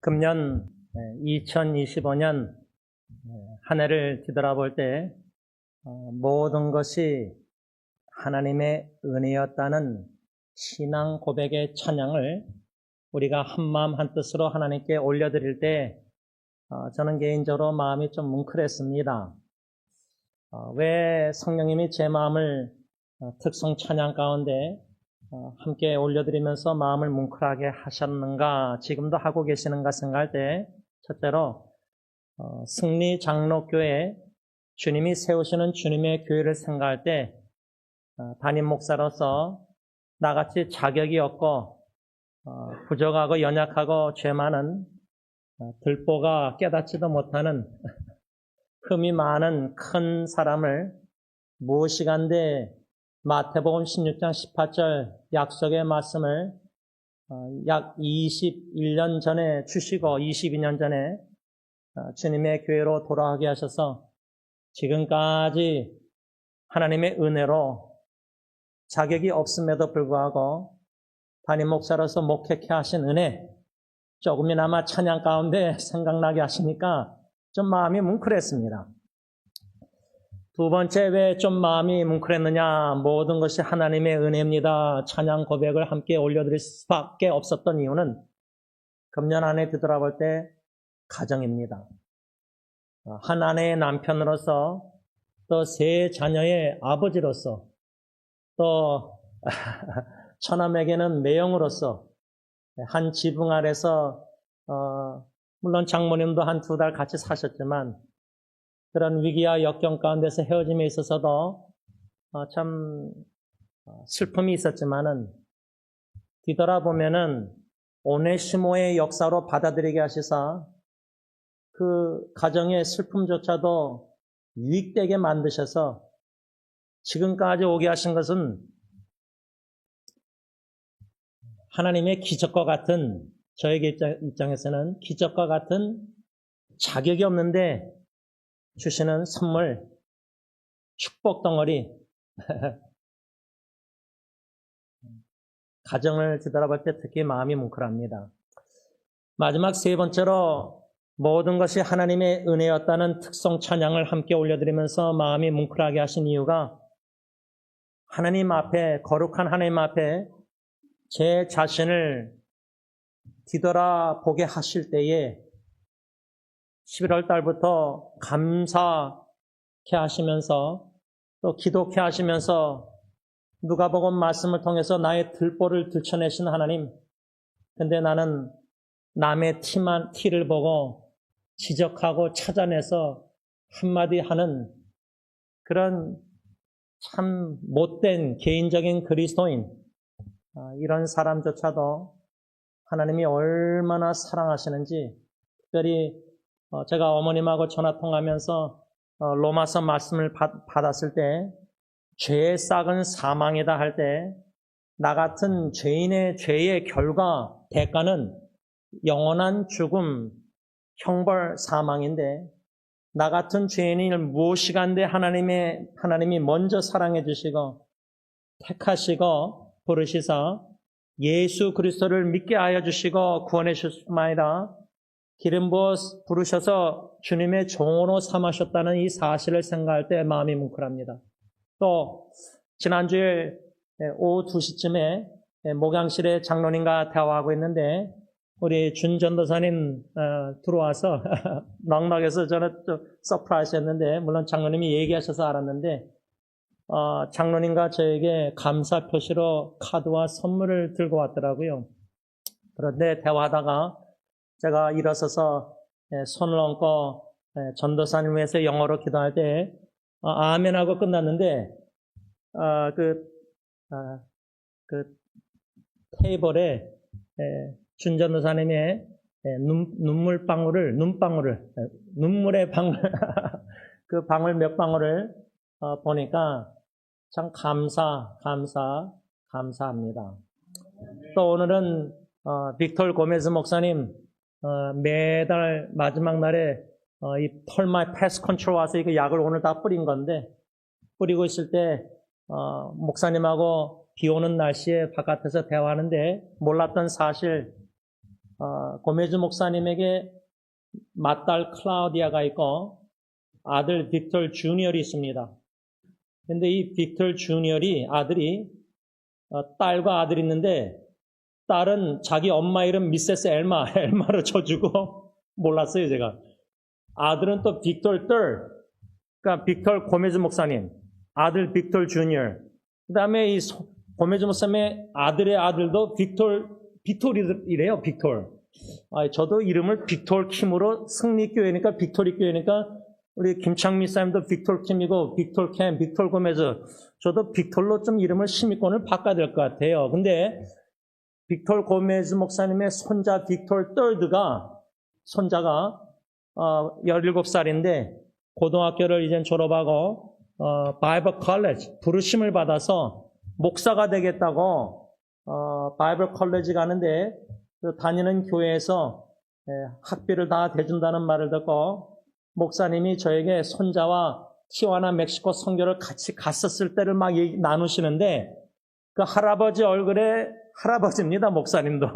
금년 2025년 한 해를 뒤돌아볼 때 모든 것이 하나님의 은혜였다는 신앙 고백의 찬양을 우리가 한마음 한뜻으로 하나님께 올려드릴 때 저는 개인적으로 마음이 좀 뭉클했습니다. 왜 성령님이 제 마음을 특성 찬양 가운데 함께 올려드리면서 마음을 뭉클하게 하셨는가, 지금도 하고 계시는가 생각할 때, 첫째로 승리 장로교회 주님이 세우시는 주님의 교회를 생각할 때 담임 목사로서 나같이 자격이 없고 부족하고 연약하고 죄 많은 들보가 깨닫지도 못하는 흠이 많은 큰 사람을 무엇이간데 마태복음 16장 18절 약속의 말씀을 약 21년 전에 주시고 22년 전에 주님의 교회로 돌아가게 하셔서 지금까지 하나님의 은혜로 자격이 없음에도 불구하고 담임 목사로서 목회케 하신 은혜, 조금이나마 찬양 가운데 생각나게 하시니까 좀 마음이 뭉클했습니다. 두 번째, 왜 좀 마음이 뭉클했느냐? 모든 것이 하나님의 은혜입니다. 찬양 고백을 함께 올려드릴 수밖에 없었던 이유는 금년 한 해 뒤돌아볼 때 가정입니다. 한 아내의 남편으로서, 또 세 자녀의 아버지로서, 또 처남에게는 매형으로서 한 지붕 아래서 물론 장모님도 한 2달 같이 사셨지만 그런 위기와 역경 가운데서 헤어짐에 있어서도 참 슬픔이 있었지만은 뒤돌아보면은 오네시모의 역사로 받아들이게 하시사 그 가정의 슬픔조차도 유익되게 만드셔서 지금까지 오게 하신 것은 하나님의 기적과 같은, 저에게 입장에서는 기적과 같은 자격이 없는데 주시는 선물, 축복 덩어리, 가정을 뒤돌아볼 때 특히 마음이 뭉클합니다. 마지막 세 번째로 모든 것이 하나님의 은혜였다는 특성 찬양을 함께 올려드리면서 마음이 뭉클하게 하신 이유가 하나님 앞에, 거룩한 하나님 앞에 제 자신을 뒤돌아보게 하실 때에 11월 달부터 감사케 하시면서 또 기도케 하시면서 누가복음 말씀을 통해서 나의 들보를 들춰내신 하나님, 근데 나는 남의 티를 보고 지적하고 찾아내서 한마디 하는 그런 참 못된 개인적인 그리스도인, 이런 사람조차도 하나님이 얼마나 사랑하시는지, 특별히 제가 어머님하고 전화통화하면서 로마서 말씀을 받았을 때 죄의 싹은 사망이다 할 때 나 같은 죄인의 죄의 결과, 대가는 영원한 죽음, 형벌, 사망인데 나 같은 죄인을 무엇이간데 하나님이 먼저 사랑해 주시고 택하시고 부르시사 예수 그리스도를 믿게 하여 주시고 구원해 주실 뿐만 아니라 기름 부어 부르셔서 주님의 종으로 삼으셨다는 이 사실을 생각할 때 마음이 뭉클합니다. 또 지난주에 오후 2시쯤에 목양실에 장로님과 대화하고 있는데 우리 준 전도사님 들어와서 넉넉해서 저는 좀 서프라이즈였는데, 물론 장로님이 얘기하셔서 알았는데 장로님과 저에게 감사 표시로 카드와 선물을 들고 왔더라고요. 그런데 대화하다가 제가 일어서서 손을 얹고 전도사님 위해서 영어로 기도할 때 아멘하고 끝났는데 그 테이블에 준 전도사님의 눈물의 방울 그 방울 몇 방울을 보니까 참 감사합니다. 또 오늘은 빅톨 고메즈 목사님 매달 마지막 날에 이 털마이 패스 컨트롤 와서 이거 약을 오늘 다 뿌린 건데, 뿌리고 있을 때 목사님하고 비 오는 날씨에 바깥에서 대화하는데 몰랐던 사실, 고메즈 목사님에게 맏딸 클라우디아가 있고 아들 빅터 주니얼이 있습니다. 근데 이 빅터 주니얼이 아들이 딸과 아들이 있는데 딸은 자기 엄마 이름 미세스 엘마로 쳐주고 몰랐어요, 제가. 아들은 또 빅터 떨, 그러니까 빅터 고메즈 목사님, 아들 빅터 주니얼. 그 다음에 이 고메즈 목사님의 아들의 아들도 빅토리래요, 빅토. 저도 이름을 빅토 킴으로 승리교회니까 빅토리 교회니까 우리 김창미 사님도 빅토 킴이고 빅토 캠, 빅토 고메즈. 저도 빅토로 좀 이름을 시민권을 바꿔야 될 것 같아요. 근데 빅토 고메즈 목사님의 손자 빅토 떨드가 손자가 17살인데 고등학교를 이제 졸업하고 바이블 컬리지 부르심을 받아서 목사가 되겠다고 바이블 컬리지 가는데 그 다니는 교회에서 학비를 다 대준다는 말을 듣고 목사님이 저에게 손자와 티와나 멕시코 선교를 같이 갔었을 때를 막 나누시는데 그 할아버지 얼굴에 할아버지입니다, 목사님도.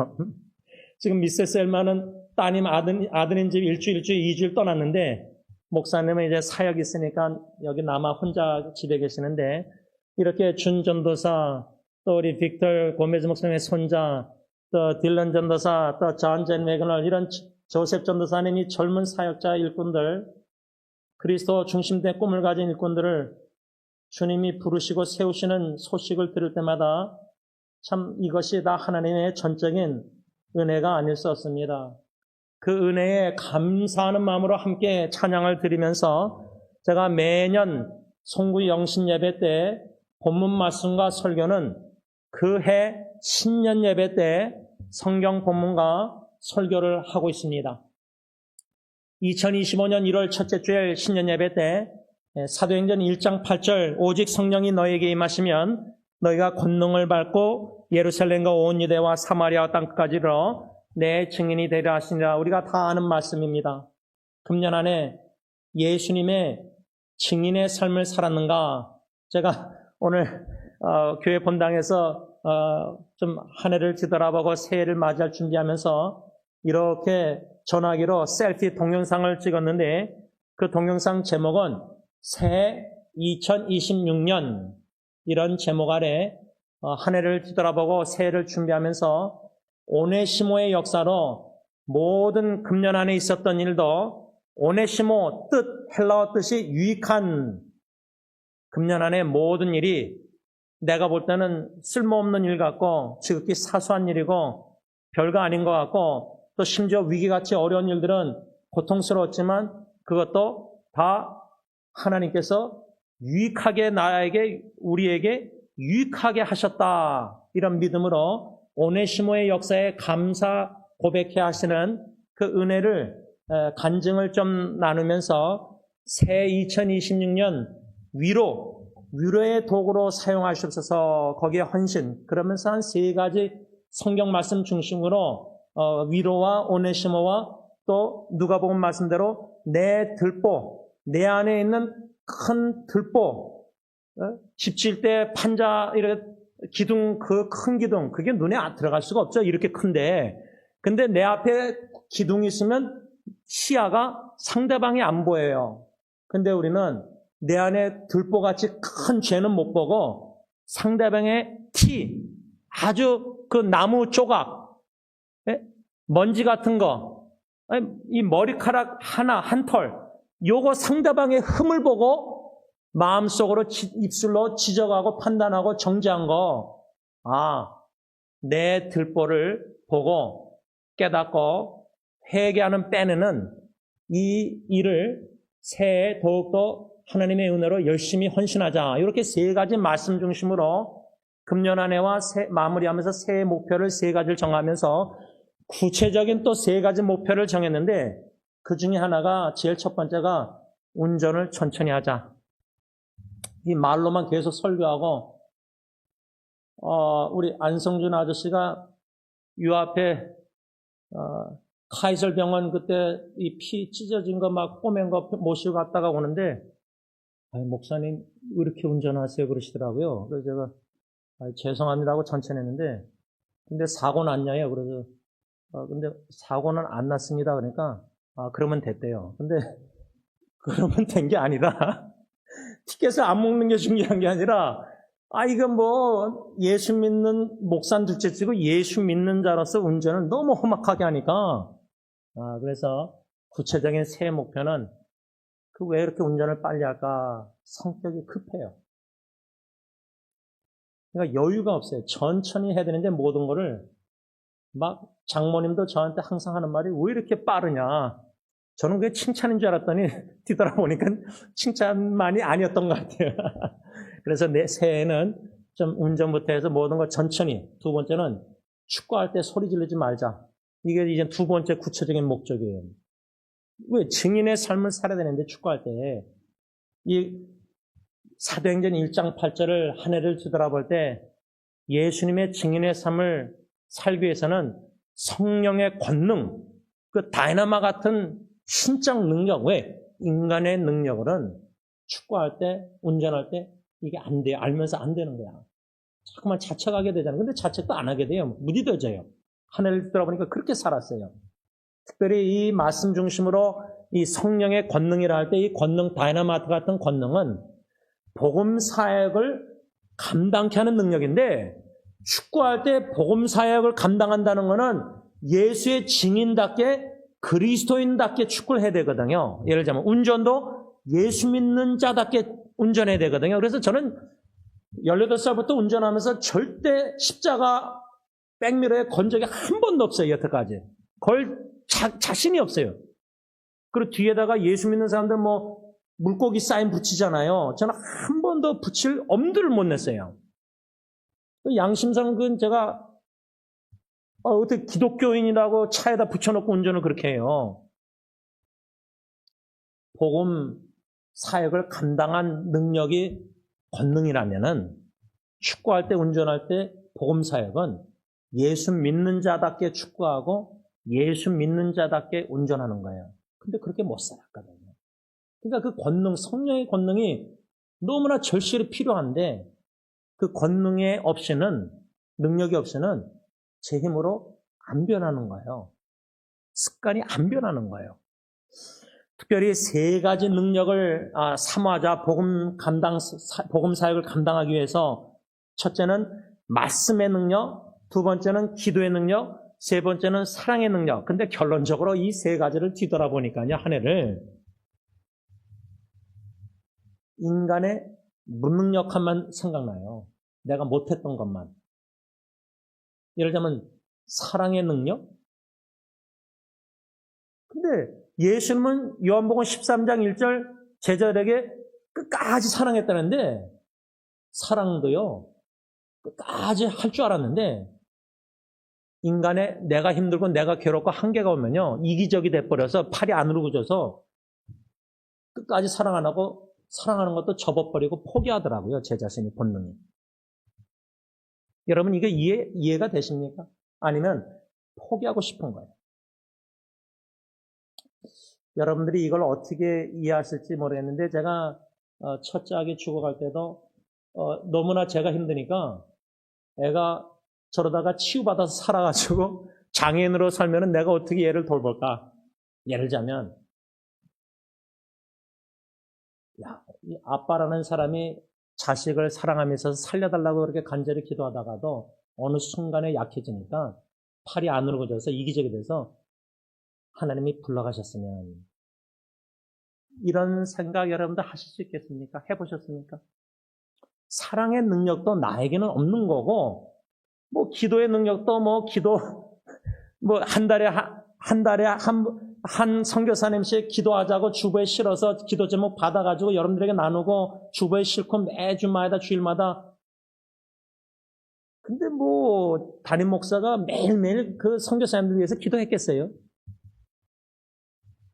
지금 미세스 엘마는 따님 아드님 집 일주일, 2주일 떠났는데 목사님은 이제 사역이 있으니까 여기 남아 혼자 집에 계시는데 이렇게 준 전도사, 또 우리 빅터 고메즈 목사님의 손자, 또 딜런 전도사, 또 존 젠 매그널 이런 조셉 전도사님이 젊은 사역자 일꾼들, 그리스도 중심된 꿈을 가진 일꾼들을 주님이 부르시고 세우시는 소식을 들을 때마다 참 이것이 다 하나님의 전적인 은혜가 아닐 수 없습니다. 그 은혜에 감사하는 마음으로 함께 찬양을 드리면서 제가 매년 송구 영신 예배 때 본문 말씀과 설교는 그 해 신년 예배 때 성경 본문과 설교를 하고 있습니다. 2025년 1월 첫째 주일 신년 예배 때 사도행전 1장 8절 오직 성령이 너에게 임하시면 너희가 권능을 받고 예루살렘과 온 유대와 사마리아 땅끝까지 이르러 내 증인이 되리라 하시니라. 우리가 다 아는 말씀입니다. 금년 안에 예수님의 증인의 삶을 살았는가? 제가 오늘 교회 본당에서 좀 한 해를 뒤돌아보고 새해를 맞이할 준비하면서 이렇게 전화기로 셀피 동영상을 찍었는데 그 동영상 제목은 새해 2026년 이런 제목 아래 한 해를 뒤돌아보고 새해를 준비하면서 오네시모의 역사로 모든 금년 안에 있었던 일도 오네시모 뜻, 헬라어 뜻이 유익한 금년 안에 모든 일이 내가 볼 때는 쓸모없는 일 같고 지극히 사소한 일이고 별거 아닌 것 같고 또 심지어 위기같이 어려운 일들은 고통스러웠지만 그것도 다 하나님께서 유익하게 우리에게 유익하게 하셨다. 이런 믿음으로 오네시모의 역사에 감사 고백해 하시는 그 은혜를 간증을 좀 나누면서 새 2026년 위로의 도구로 사용하시옵소서. 거기에 헌신, 그러면서 한 세 가지 성경 말씀 중심으로 위로와 오네시모와 또 누가복음 말씀대로 내 들보, 내 안에 있는 큰 들보, 집 지을 때 판자 이렇게 기둥, 그 큰 기둥, 그게 눈에 들어갈 수가 없죠. 이렇게 큰데. 근데 내 앞에 기둥이 있으면 시야가 상대방이 안 보여요. 근데 우리는 내 안에 들보같이 큰 죄는 못 보고 상대방의 아주 그 나무 조각, 먼지 같은 거, 이 머리카락 하나, 한 털, 요거 상대방의 흠을 보고 마음속으로 입술로 지적하고 판단하고 정죄한 거, 내 들보를 보고 깨닫고 회개하는 빼내는 이 일을 새해 더욱더 하나님의 은혜로 열심히 헌신하자. 이렇게 세 가지 말씀 중심으로 금년 한 해와 마무리하면서 새해 목표를 세 가지를 정하면서 구체적인 또 세 가지 목표를 정했는데 그 중에 하나가 제일 첫 번째가 운전을 천천히 하자. 이 말로만 계속 설교하고 우리 안성준 아저씨가 요 앞에 카이설 병원 그때 이 피 찢어진 거 막 꼬맨 거 모시고 갔다가 오는데 목사님 왜 이렇게 운전하세요 그러시더라고요. 그래서 제가 죄송합니다 하고 천천히 했는데 근데 사고 났냐요. 그래서 근데 사고는 안 났습니다. 그러니까, 그러면 됐대요. 근데, 그러면 된 게 아니라, 티켓을 안 먹는 게 중요한 게 아니라, 이거 뭐, 예수 믿는, 목산 둘째 치고 예수 믿는 자로서 운전을 너무 험악하게 하니까, 그래서 구체적인 새해 목표는, 왜 이렇게 운전을 빨리 할까? 성격이 급해요. 그러니까 여유가 없어요. 천천히 해야 되는데 모든 거를 막 장모님도 저한테 항상 하는 말이 왜 이렇게 빠르냐. 저는 그게 칭찬인 줄 알았더니 뒤돌아보니까 칭찬만이 아니었던 것 같아요. 그래서 내 새해에는 좀 운전부터 해서 모든 걸 천천히. 두 번째는 축구할 때 소리 지르지 말자. 이게 이제 두 번째 구체적인 목적이에요. 왜 증인의 삶을 살아야 되는데 축구할 때 이 사도행전 1장 8절을 한 해를 뒤돌아볼 때 예수님의 증인의 삶을 살기 위해서는 성령의 권능, 그 다이나마 같은 신적 능력, 왜? 인간의 능력으로는 축구할 때, 운전할 때 이게 안 돼요. 알면서 안 되는 거야. 자꾸만 자책하게 되잖아요. 근데 자책도 안 하게 돼요. 무디뎌져요. 한 해를 뒤돌아보니까 그렇게 살았어요. 특별히 이 말씀 중심으로 이 성령의 권능이라 할 때 이 권능, 다이나마이트 같은 권능은 복음 사역을 감당케 하는 능력인데 축구할 때 복음 사역을 감당한다는 것은 예수의 증인답게 그리스도인답게 축구를 해야 되거든요. 예를 들자면 운전도 예수 믿는 자답게 운전해야 되거든요. 그래서 저는 18살부터 운전하면서 절대 십자가 백미러에 건 적이 한 번도 없어요. 여태까지. 걸 자신이 없어요. 그리고 뒤에다가 예수 믿는 사람들 뭐 물고기 사인 붙이잖아요. 저는 한 번도 붙일 엄두를 못 냈어요. 양심상 그건 제가 어떻게 기독교인이라고 차에다 붙여놓고 운전을 그렇게 해요. 복음 사역을 감당한 능력이 권능이라면은 축구할 때 운전할 때 복음 사역은 예수 믿는 자답게 축구하고 예수 믿는 자답게 운전하는 거예요. 근데 그렇게 못 살았거든요. 그러니까 그 권능, 성령의 권능이 너무나 절실히 필요한데 그 권능에 없이는, 능력이 없이는 제 힘으로 안 변하는 거예요. 습관이 안 변하는 거예요. 특별히 세 가지 능력을 사모하자 복음 사역을 감당하기 위해서 첫째는 말씀의 능력, 두 번째는 기도의 능력, 세 번째는 사랑의 능력. 근데 결론적으로 이 세 가지를 뒤돌아보니까요, 한 해를 인간의 무능력함만 생각나요. 내가 못했던 것만. 예를 들자면 사랑의 능력? 근데 예수님은 요한복음 13장 1절 제자들에게 끝까지 사랑했다는데 사랑도요 끝까지 할 줄 알았는데 인간의 내가 힘들고 내가 괴롭고 한계가 오면요 이기적이 돼버려서 팔이 안으로 굳어서 끝까지 사랑 안 하고 사랑하는 것도 접어버리고 포기하더라고요. 제 자신이 본능이. 여러분 이게 이해가 되십니까? 아니면 포기하고 싶은 거예요. 여러분들이 이걸 어떻게 이해하실지 모르겠는데 제가 첫째 아기 죽어갈 때도 너무나 제가 힘드니까 애가 저러다가 치유받아서 살아가지고 장애인으로 살면은 내가 어떻게 얘를 돌볼까? 예를 들자면 이 아빠라는 사람이 자식을 사랑하면서 살려달라고 그렇게 간절히 기도하다가도 어느 순간에 약해지니까 팔이 안으로 굳어서 이기적이 돼서 하나님이 불러가셨으면 이런 생각 여러분들 하실 수 있겠습니까? 해보셨습니까? 사랑의 능력도 나에게는 없는 거고 뭐 기도의 능력도 뭐 한 달에 한 선교사님씩 기도하자고 주보에 실어서 기도 제목 받아가지고 여러분들에게 나누고 주보에 싣고 매주마다 주일마다 근데 뭐 담임 목사가 매일매일 그 선교사님들 위해서 기도했겠어요?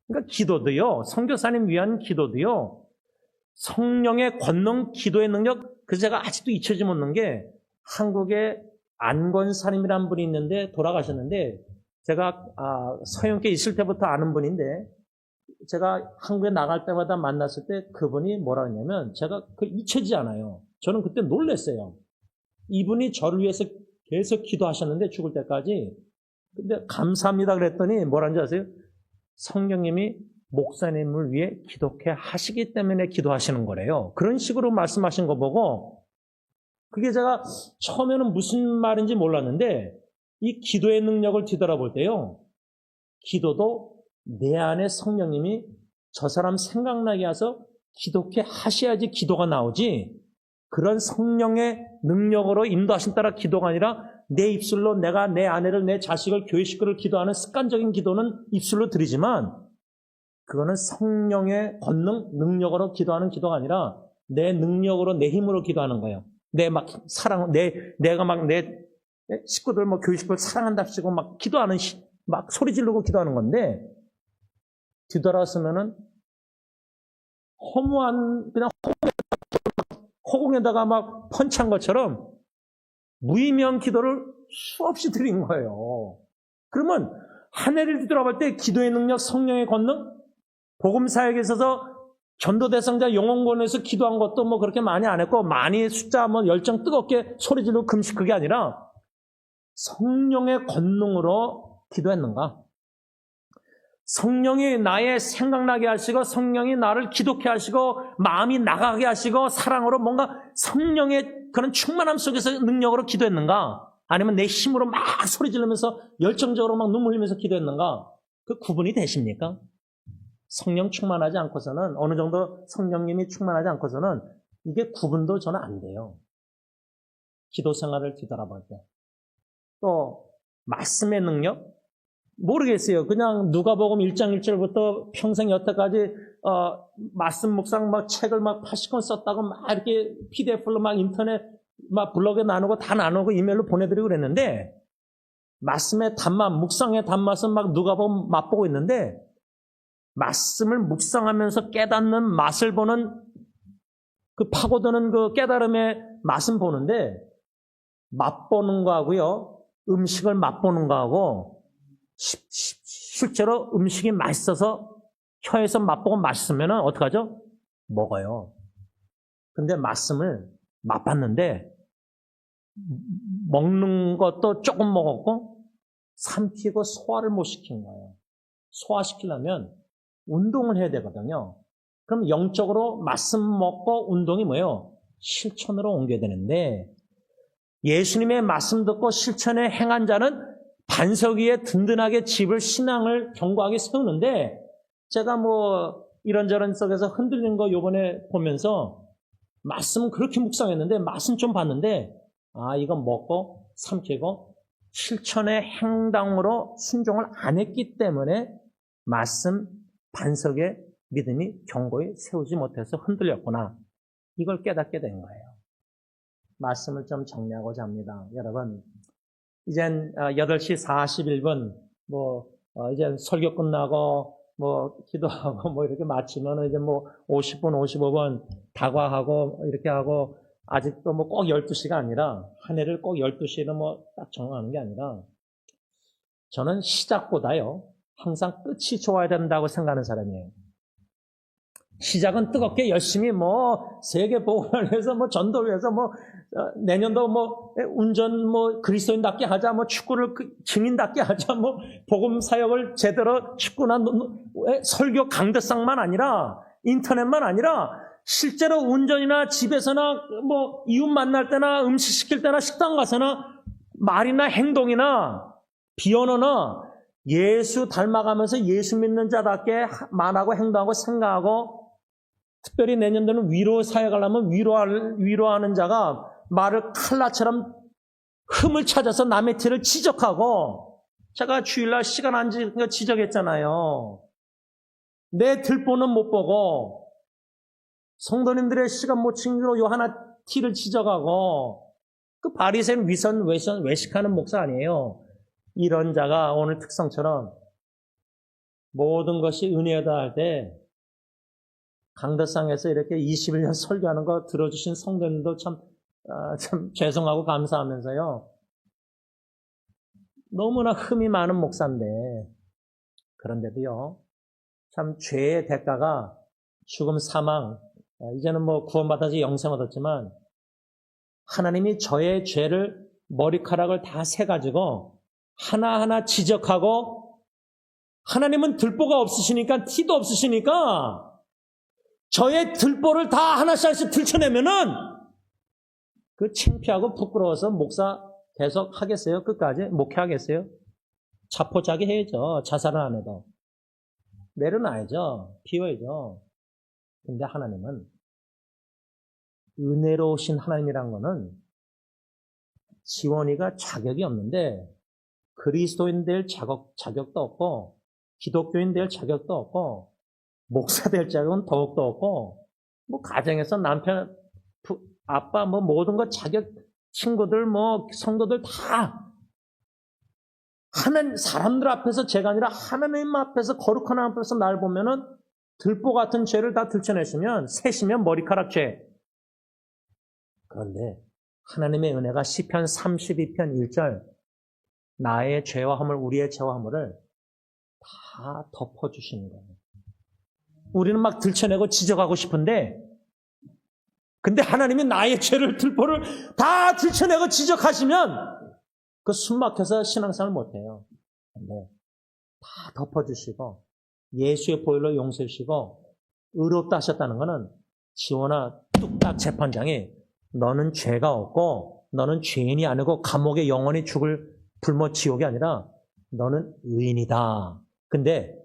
그러니까 기도도요, 선교사님 위한 기도도요, 성령의 권능, 기도의 능력, 그래서 제가 아직도 잊혀지지 못하는 게 한국에 안권사님이라는 분이 있는데 돌아가셨는데 제가 서영께 있을 때부터 아는 분인데 제가 한국에 나갈 때마다 만났을 때 그분이 뭐라 했냐면 제가 잊혀지지 않아요. 저는 그때 놀랐어요. 이분이 저를 위해서 계속 기도하셨는데 죽을 때까지 근데 감사합니다 그랬더니 뭐라는 줄 아세요? 성령님이 목사님을 위해 기독해 하시기 때문에 기도하시는 거래요. 그런 식으로 말씀하신 거 보고 그게 제가 처음에는 무슨 말인지 몰랐는데 이 기도의 능력을 뒤돌아볼 때요. 기도도 내 안에 성령님이 저 사람 생각나게 해서 기독해 하셔야지 기도가 나오지 그런 성령의 능력으로 인도하신 따라 기도가 아니라 내 입술로 내가 내 아내를 내 자식을 교회 식구를 기도하는 습관적인 기도는 입술로 드리지만 그거는 성령의 권능, 능력으로 기도하는 기도가 아니라 내 능력으로 내 힘으로 기도하는 거예요. 내 막 사랑, 내가 막 내 식구들 뭐 교회 식구를 사랑한답시고 막 기도하는 막 소리 지르고 기도하는 건데 뒤돌아서면은 허무한 그냥 허공에다가 막 펀치한 것처럼 무의미한 기도를 수없이 드린 거예요. 그러면 한 해를 뒤돌아볼 때 기도의 능력, 성령의 권능, 복음 사역에 있어서 전도 대상자 영혼권에서 기도한 것도 뭐 그렇게 많이 안 했고 많이 숫자 뭐 열정 뜨겁게 소리 지르고 금식 그게 아니라 성령의 권능으로 기도했는가? 성령이 나의 생각나게 하시고 성령이 나를 기독해 하시고 마음이 나가게 하시고 사랑으로 뭔가 성령의 그런 충만함 속에서 능력으로 기도했는가? 아니면 내 힘으로 막 소리 지르면서 열정적으로 막 눈물 흘리면서 기도했는가? 그 구분이 되십니까? 성령 충만하지 않고서는 어느 정도 성령님이 충만하지 않고서는 이게 구분도 저는 안 돼요. 기도 생활을 뒤돌아볼 때. 또 말씀의 능력? 모르겠어요. 그냥 누가복음 1장 1절부터 평생 여태까지 말씀 묵상 막 책을 막 80권 썼다고 막 이렇게 PDF로 막 인터넷 막 블로그에 나누고 다 나누고 이메일로 보내드리고 그랬는데 말씀의 단맛, 묵상의 단맛은 막 누가복음 맛보고 있는데 말씀을 묵상하면서 깨닫는 맛을 보는 그 파고드는 그 깨달음의 맛은 보는데 맛보는 거하고요. 음식을 맛보는 거하고 실제로 음식이 맛있어서 혀에서 맛보고 맛있으면 어떡하죠? 먹어요. 근데 말씀을 맛봤는데 먹는 것도 조금 먹었고 삼키고 소화를 못 시킨 거예요. 소화시키려면 운동을 해야 되거든요. 그럼 영적으로 말씀 먹고 운동이 뭐예요? 실천으로 옮겨야 되는데 예수님의 말씀 듣고 실천에 행한 자는 반석 위에 든든하게 집을 신앙을 견고하게 세우는데 제가 뭐 이런저런 속에서 흔들린 거 요번에 보면서 말씀 그렇게 묵상했는데 말씀 좀 봤는데 이건 먹고 삼키고 실천의 행동으로 순종을 안 했기 때문에 말씀 반석의 믿음이 견고히 세우지 못해서 흔들렸구나. 이걸 깨닫게 된 거예요. 말씀을 좀 정리하고자 합니다. 여러분, 이젠 8시 41분, 이제 설교 끝나고, 기도하고, 이렇게 마치면 이제 50분, 55분 다과하고, 이렇게 하고, 아직도 꼭 12시가 아니라, 한 해를 꼭 12시는 딱 정하는 게 아니라, 저는 시작보다요, 항상 끝이 좋아야 된다고 생각하는 사람이에요. 시작은 뜨겁게 열심히 세계 복음을 해서 전도를 위해서 내년도 운전 그리스도인답게 하자, 축구를 증인답게 하자, 복음 사역을 제대로 축구나 설교 강대상만 아니라 인터넷만 아니라 실제로 운전이나 집에서나 이웃 만날 때나 음식 시킬 때나 식당 가서나 말이나 행동이나 비언어나 예수 닮아가면서 예수 믿는 자답게 말하고 행동하고 생각하고 특별히 내년도는 위로 사역하려면 위로하는 자가 말을 칼라처럼 흠을 찾아서 남의 티를 지적하고 제가 주일날 시간 안 지니까 지적했잖아요. 내 들보는 못 보고 성도님들의 시간 못 챙기고 요 하나 티를 지적하고 그 바리새인 위선 외식하는 목사 아니에요. 이런 자가 오늘 특성처럼 모든 것이 은혜다 할 때 강대상에서 이렇게 21년 설교하는 거 들어주신 성도님도 참 죄송하고 감사하면서요. 너무나 흠이 많은 목사인데 그런데도요. 참 죄의 대가가 죽음, 사망, 이제는 구원받아서 영생 얻었지만 하나님이 저의 죄를 머리카락을 다 세가지고 하나하나 지적하고, 하나님은 들보가 없으시니까, 티도 없으시니까 저의 들보를 다 하나씩 들춰내면은 그 창피하고 부끄러워서 목사 계속 하겠어요? 끝까지? 목회하겠어요? 자포자기 해야죠. 자살은 안 해도. 내려놔야죠. 비워야죠. 근데 하나님은 은혜로우신 하나님이란 거는 지원이가 자격이 없는데 그리스도인 될 자격도 없고 기독교인 될 자격도 없고 목사 될 자격은 더욱더 없고 뭐 가정에서 남편, 아빠 뭐 모든 것 자격, 친구들 뭐 성도들 다 하나님, 사람들 앞에서 제가 아니라 하나님 앞에서 거룩한 하나님 앞에서 날 보면은 들보 같은 죄를 다 들춰냈으면 셋이면 머리카락 죄. 그런데 하나님의 은혜가 시편 32편 1절 나의 죄와 허물, 우리의 죄와 허물을 다 덮어주시는 거예요. 우리는 막 들춰내고 지적하고 싶은데 근데 하나님이 나의 죄를 들보를 다 들춰내고 지적하시면 그 숨 막혀서 신앙생활 못해요. 근데 다 덮어주시고 예수의 보혈로 용서해 주시고 의롭다 하셨다는 것은 지원아 뚝딱 재판장이 너는 죄가 없고 너는 죄인이 아니고 감옥에 영원히 죽을 불못 지옥이 아니라 너는 의인이다. 근데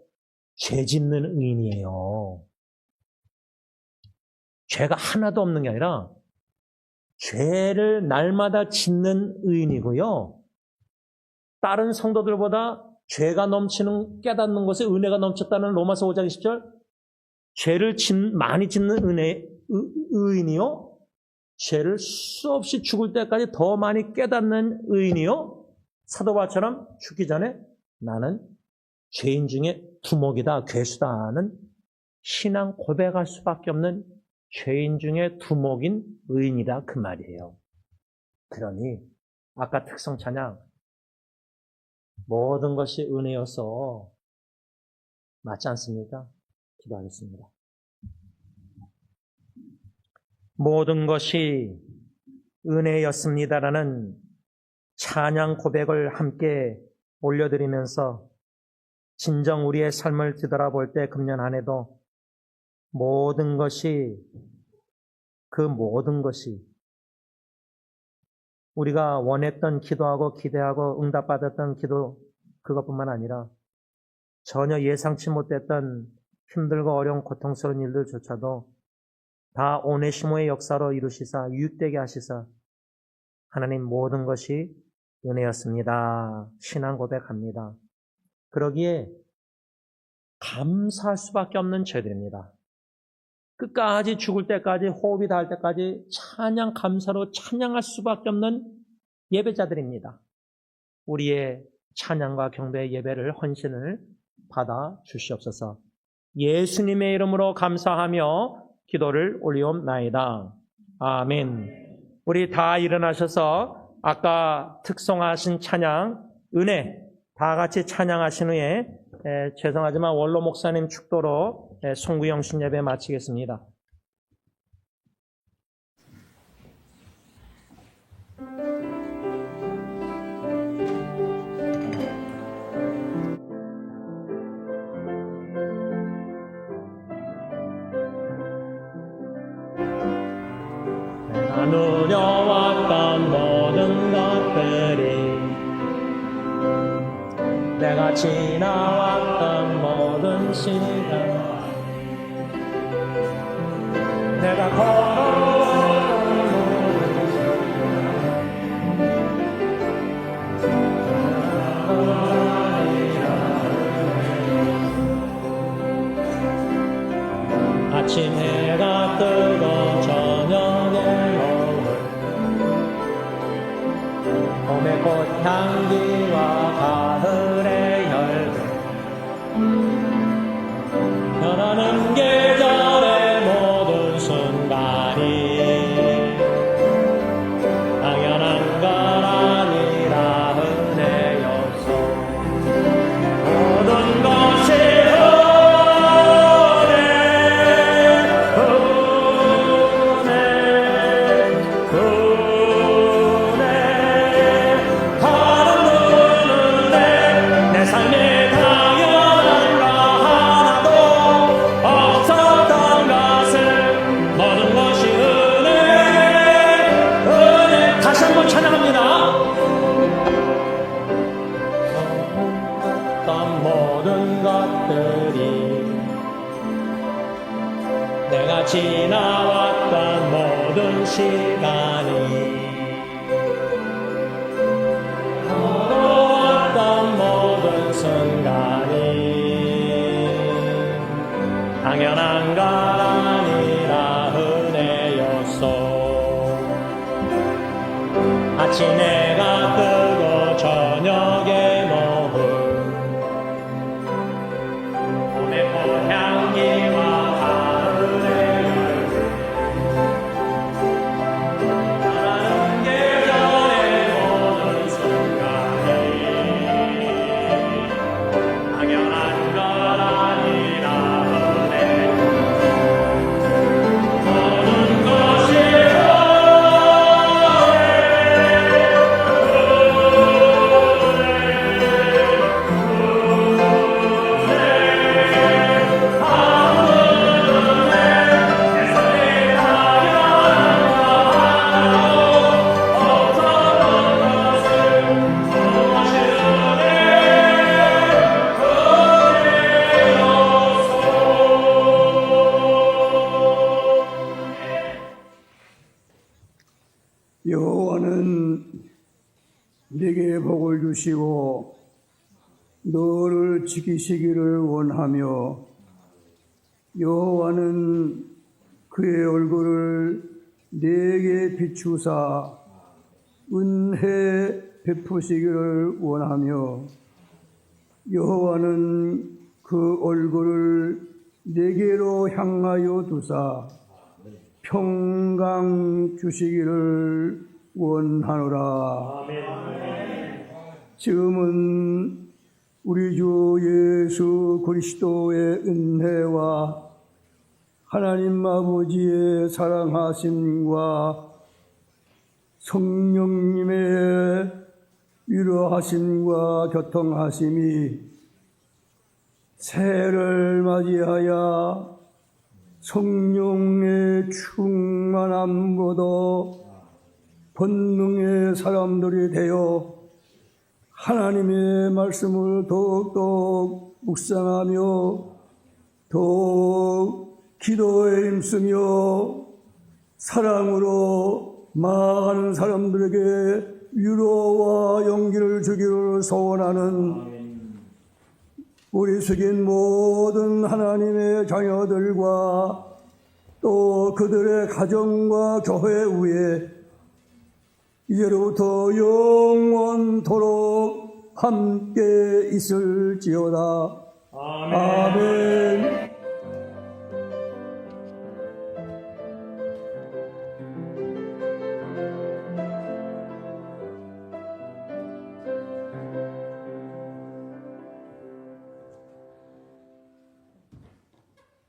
죄 짓는 의인이에요. 죄가 하나도 없는 게 아니라 죄를 날마다 짓는 의인이고요. 다른 성도들보다 죄가 넘치는 깨닫는 것에 은혜가 넘쳤다는 로마서 5장 20절 죄를 많이 짓는 의인이요. 죄를 수없이 죽을 때까지 더 많이 깨닫는 의인이요. 사도 바울처럼 죽기 전에 나는 죄인 중에 두목이다, 괴수다 하는 신앙 고백할 수밖에 없는 죄인 중에 두목인 의인이다 그 말이에요. 그러니 아까 특성 찬양 모든 것이 은혜여서 맞지 않습니까? 기도하겠습니다. 모든 것이 은혜였습니다라는 찬양 고백을 함께 올려드리면서 진정 우리의 삶을 뒤돌아볼 때 금년 한 해도 모든 것이 그 모든 것이 우리가 원했던 기도하고 기대하고 응답받았던 기도 그것뿐만 아니라 전혀 예상치 못했던 힘들고 어려운 고통스러운 일들조차도 다 오네시모의 역사로 이루시사 유익되게 하시사 하나님 모든 것이 은혜였습니다. 신앙 고백합니다. 그러기에 감사할 수밖에 없는 죄들입니다. 끝까지 죽을 때까지 호흡이 닿을 때까지 찬양 감사로 찬양할 수밖에 없는 예배자들입니다. 우리의 찬양과 경배의 예배를 헌신을 받아 주시옵소서. 예수님의 이름으로 감사하며 기도를 올리옵나이다. 아멘. 우리 다 일어나셔서 아까 특송하신 찬양 은혜 다 같이 찬양하신 후에 죄송하지만 원로 목사님 축도로 송구영신 예배 마치겠습니다. 내가 누려왔던 모든 것들이 내가 지나왔던 모든 시간 내가 걸어온 아침 해가 뜨고 저녁에 봄의 꽃향기와 가을의 열매 변하는 계절의 모든 순간이 당연한 건 아니라 은혜였소. 모든 것이 은혜 다른 모든 것들이 내가 지나왔던 모든 시간이 어떤 모든 순간이 당연한 것 아니라 은혜였소. 아침해가 뜨고 저녁에 노을 봄의 꽃향기와 가을의 열매 자라는 계절의 모든 순간이 당연한 것 아니라 은혜 모든 것이 여호와는 네게 복을 주시고 너를 지키시기를 원하며 여호와는 그의 얼굴을 네게 비추사 은혜 베푸시기를 원하며 여호와는 그 얼굴을 네게로 향하여 두사 평강 주시기를 원하노라. 지금은 우리 주 예수 그리스도의 은혜와 하나님 아버지의 사랑하심과 성령님의 위로하심과 교통하심이 새해를 맞이하여 성령의 충만함으로도 본능의 사람들이 되어 하나님의 말씀을 더욱더 묵상하며 더욱 기도에 힘쓰며 사랑으로 나아가는 사람들에게 위로와 용기를 주기를 소원하는 우리 숙인 모든 하나님의 자녀들과 또 그들의 가정과 교회 위에 이제로부터 영원토록 함께 있을지어다. 아멘.